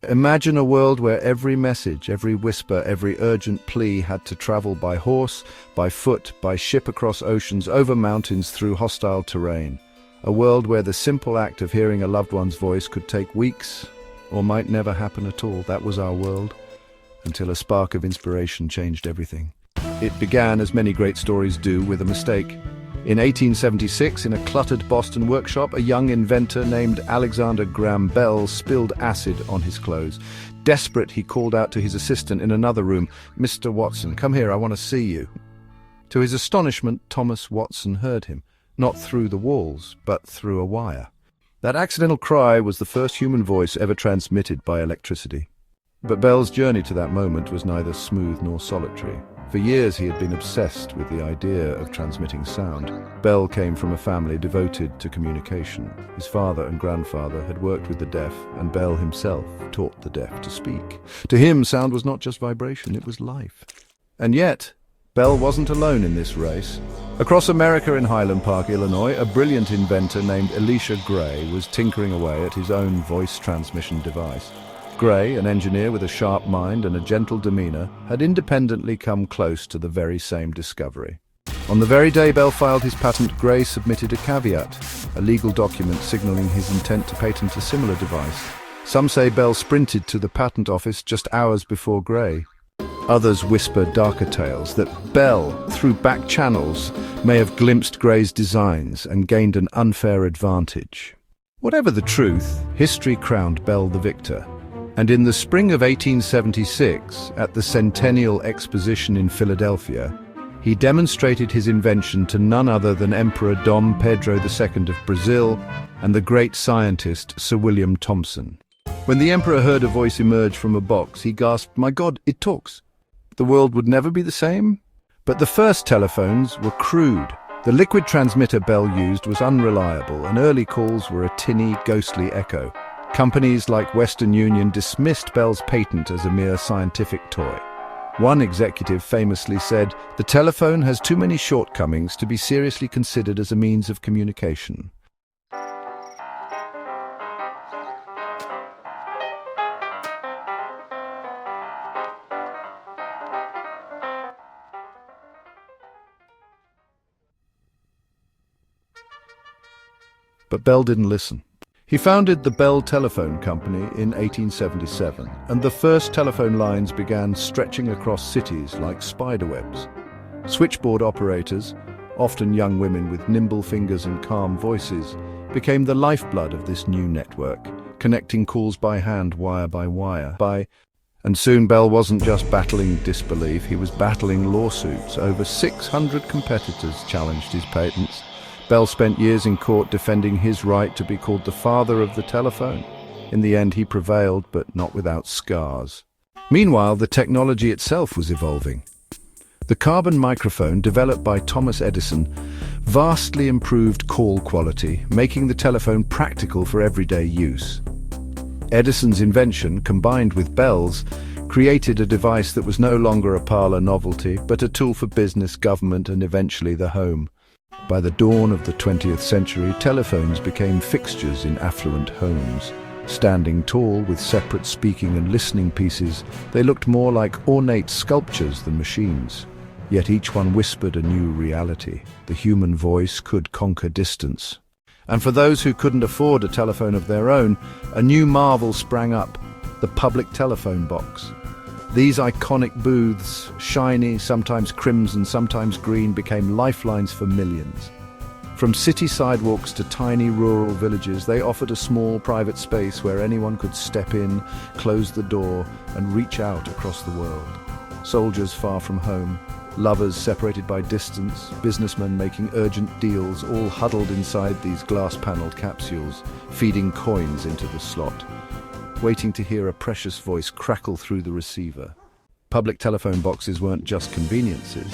Imagine a world where every message, every whisper, every urgent plea had to travel by horse, by foot, by ship across oceans, over mountains, through hostile terrain. A world where the simple act of hearing a loved one's voice could take weeks, or might never happen at all. That was our world, until a spark of inspiration changed everything. It began, as many great stories do, with a mistake. In 1876, in a cluttered Boston workshop, a young inventor named Alexander Graham Bell spilled acid on his clothes. Desperate, he called out to his assistant in another room, "Mr. Watson, come here, I want to see you." To his astonishment, Thomas Watson heard him, not through the walls, but through a wire. That accidental cry was the first human voice ever transmitted by electricity. But Bell's journey to that moment was neither smooth nor solitary. For years he had been obsessed with the idea of transmitting sound. Bell came from a family devoted to communication. His father and grandfather had worked with the deaf, and Bell himself taught the deaf to speak. To him, sound was not just vibration, it was life. And yet, Bell wasn't alone in this race. Across America, in Highland Park, Illinois, a brilliant inventor named Elisha Gray was tinkering away at his own voice transmission device. Gray, an engineer with a sharp mind and a gentle demeanor, had independently come close to the very same discovery. On the very day Bell filed his patent, Gray submitted a caveat, a legal document signaling his intent to patent a similar device. Some say Bell sprinted to the patent office just hours before Gray. Others whisper darker tales that Bell, through back channels, may have glimpsed Gray's designs and gained an unfair advantage. Whatever the truth, history crowned Bell the victor. And in the spring of 1876, at the Centennial Exposition in Philadelphia, he demonstrated his invention to none other than Emperor Dom Pedro II of Brazil and the great scientist Sir William Thomson. When the emperor heard a voice emerge from a box, he gasped, "My God, it talks!" The world would never be the same? But the first telephones were crude. The liquid transmitter Bell used was unreliable, and early calls were a tinny, ghostly echo. Companies like Western Union dismissed Bell's patent as a mere scientific toy. One executive famously said, "The telephone has too many shortcomings to be seriously considered as a means of communication." But Bell didn't listen. He founded the Bell Telephone Company in 1877, and the first telephone lines began stretching across cities like spiderwebs. Switchboard operators, often young women with nimble fingers and calm voices, became the lifeblood of this new network, connecting calls by hand, wire by wire. And soon Bell wasn't just battling disbelief, he was battling lawsuits. Over 600 competitors challenged his patents. Bell spent years in court defending his right to be called the father of the telephone. In the end, he prevailed, but not without scars. Meanwhile, the technology itself was evolving. The carbon microphone, developed by Thomas Edison, vastly improved call quality, making the telephone practical for everyday use. Edison's invention, combined with Bell's, created a device that was no longer a parlor novelty, but a tool for business, government, and eventually the home. By the dawn of the 20th century, telephones became fixtures in affluent homes. Standing tall with separate speaking and listening pieces, they looked more like ornate sculptures than machines. Yet each one whispered a new reality. The human voice could conquer distance. And for those who couldn't afford a telephone of their own, a new marvel sprang up, the public telephone box. These iconic booths, shiny, sometimes crimson, sometimes green, became lifelines for millions. From city sidewalks to tiny rural villages, they offered a small private space where anyone could step in, close the door, and reach out across the world. Soldiers far from home, lovers separated by distance, businessmen making urgent deals, all huddled inside these glass-paneled capsules, feeding coins into the slot, waiting to hear a precious voice crackle through the receiver. Public telephone boxes weren't just conveniences.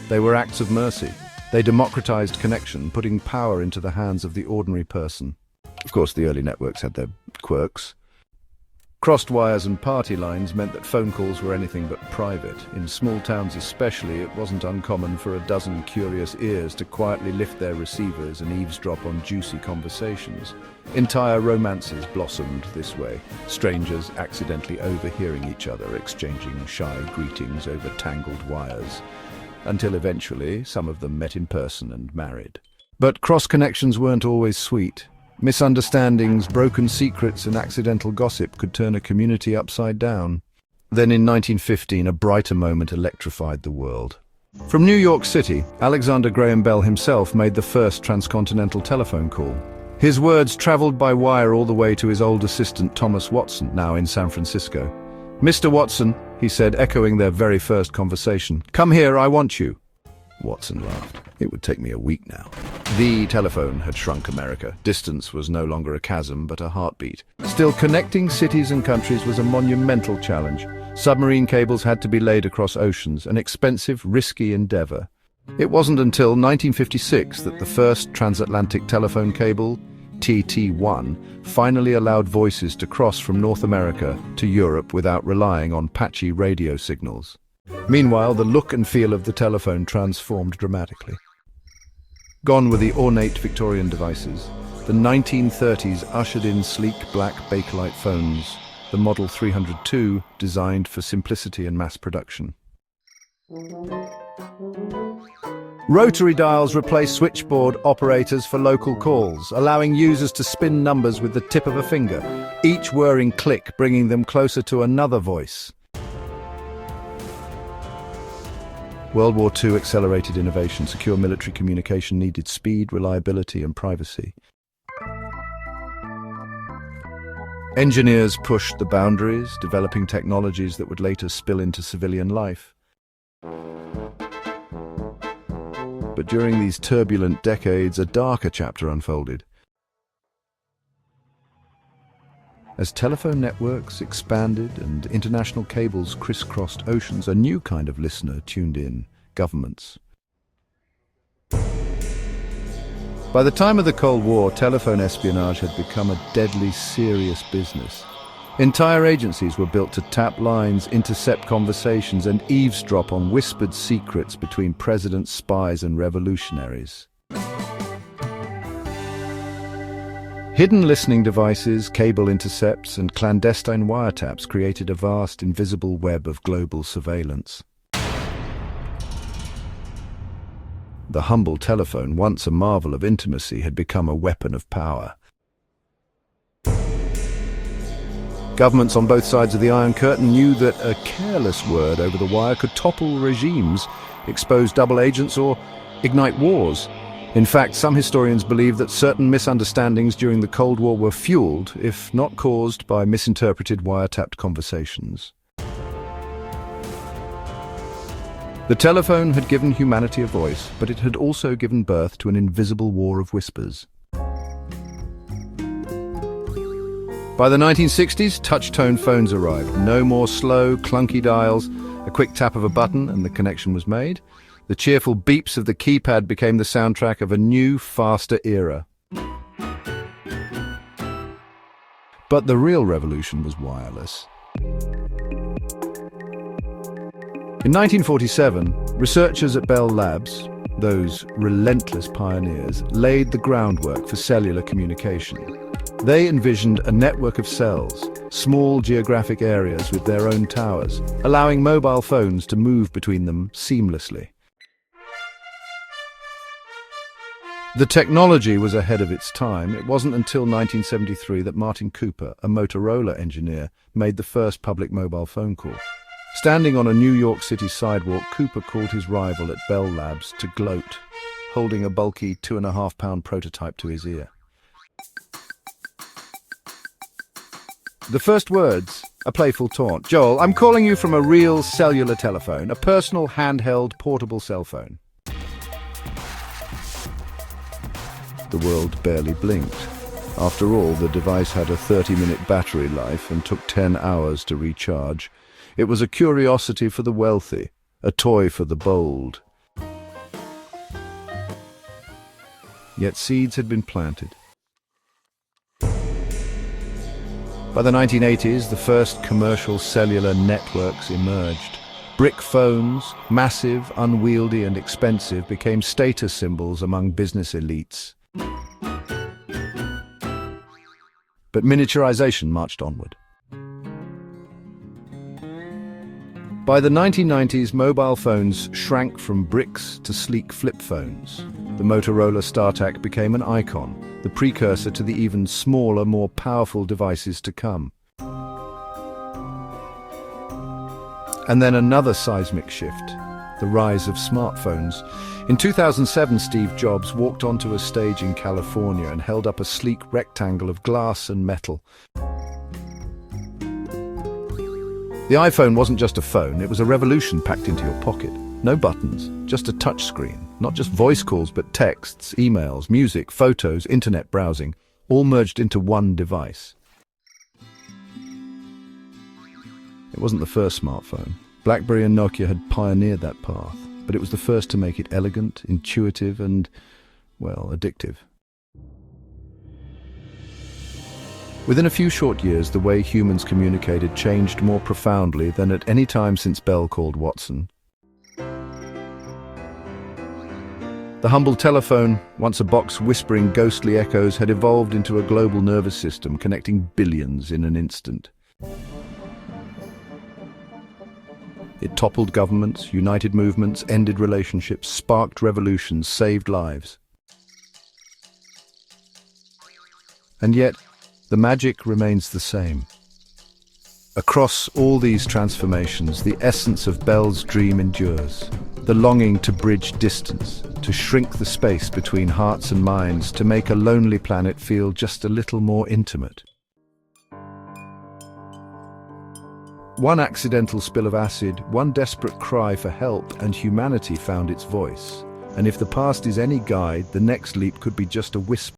They were acts of mercy. They democratized connection, putting power into the hands of the ordinary person. Of course, the early networks had their quirks. Crossed wires and party lines meant that phone calls were anything but private. In small towns especially, it wasn't uncommon for a dozen curious ears to quietly lift their receivers and eavesdrop on juicy conversations. Entire romances blossomed this way, strangers accidentally overhearing each other exchanging shy greetings over tangled wires, until eventually some of them met in person and married. But cross-connections weren't always sweet. Misunderstandings, broken secrets, and accidental gossip could turn a community upside down. Then in 1915, a brighter moment electrified the world. From New York City, Alexander Graham Bell himself made the first transcontinental telephone call. His words traveled by wire all the way to his old assistant Thomas Watson, now in San Francisco. "Mr. Watson," he said, echoing their very first conversation, "come here, I want you." Watson laughed. "It would take me a week now." The telephone had shrunk America. Distance was no longer a chasm, but a heartbeat. Still, connecting cities and countries was a monumental challenge. Submarine cables had to be laid across oceans, an expensive, risky endeavor. It wasn't until 1956 that the first transatlantic telephone cable, TT1, finally allowed voices to cross from North America to Europe without relying on patchy radio signals. Meanwhile, the look and feel of the telephone transformed dramatically. Gone were the ornate Victorian devices. The 1930s ushered in sleek black Bakelite phones, the Model 302 designed for simplicity and mass production. Rotary dials replaced switchboard operators for local calls, allowing users to spin numbers with the tip of a finger, each whirring click bringing them closer to another voice. World War II accelerated innovation. Secure military communication needed speed, reliability, and privacy. Engineers pushed the boundaries, developing technologies that would later spill into civilian life. But during these turbulent decades, a darker chapter unfolded. As telephone networks expanded and international cables crisscrossed oceans, a new kind of listener tuned in: governments. By the time of the Cold War, telephone espionage had become a deadly serious business. Entire agencies were built to tap lines, intercept conversations, and eavesdrop on whispered secrets between presidents, spies, and revolutionaries. Hidden listening devices, cable intercepts, and clandestine wiretaps created a vast, invisible web of global surveillance. The humble telephone, once a marvel of intimacy, had become a weapon of power. Governments on both sides of the Iron Curtain knew that a careless word over the wire could topple regimes, expose double agents, or ignite wars. In fact, some historians believe that certain misunderstandings during the Cold War were fueled, if not caused, by misinterpreted wiretapped conversations. The telephone had given humanity a voice, but it had also given birth to an invisible war of whispers. By the 1960s, touch-tone phones arrived. No more slow, clunky dials. A quick tap of a button and the connection was made. The cheerful beeps of the keypad became the soundtrack of a new, faster era. But the real revolution was wireless. In 1947, researchers at Bell Labs, those relentless pioneers, laid the groundwork for cellular communication. They envisioned a network of cells, small geographic areas with their own towers, allowing mobile phones to move between them seamlessly. The technology was ahead of its time. It wasn't until 1973 that Martin Cooper, a Motorola engineer, made the first public mobile phone call. Standing on a New York City sidewalk, Cooper called his rival at Bell Labs to gloat, holding a bulky 2.5-pound prototype to his ear. The first words, a playful taunt. "Joel, I'm calling you from a real cellular telephone, a personal handheld portable cell phone." The world barely blinked. After all, the device had a 30-minute battery life and took 10 hours to recharge. It was a curiosity for the wealthy, a toy for the bold. Yet seeds had been planted. By the 1980s, the first commercial cellular networks emerged. Brick phones, massive, unwieldy and expensive, became status symbols among business elites. But miniaturization marched onward. By the 1990s, mobile phones shrank from bricks to sleek flip phones. The Motorola StarTAC became an icon, the precursor to the even smaller, more powerful devices to come. And then another seismic shift, the rise of smartphones. In 2007, Steve Jobs walked onto a stage in California and held up a sleek rectangle of glass and metal. The iPhone wasn't just a phone, it was a revolution packed into your pocket. No buttons, just a touchscreen. Not just voice calls, but texts, emails, music, photos, internet browsing, all merged into one device. It wasn't the first smartphone. BlackBerry and Nokia had pioneered that path, but it was the first to make it elegant, intuitive, and, well, addictive. Within a few short years, the way humans communicated changed more profoundly than at any time since Bell called Watson. The humble telephone, once a box whispering ghostly echoes, had evolved into a global nervous system connecting billions in an instant. It toppled governments, united movements, ended relationships, sparked revolutions, saved lives. And yet, the magic remains the same. Across all these transformations, the essence of Bell's dream endures. The longing to bridge distance, to shrink the space between hearts and minds, to make a lonely planet feel just a little more intimate. One accidental spill of acid, one desperate cry for help, and humanity found its voice. And if the past is any guide, the next leap could be just a whisper.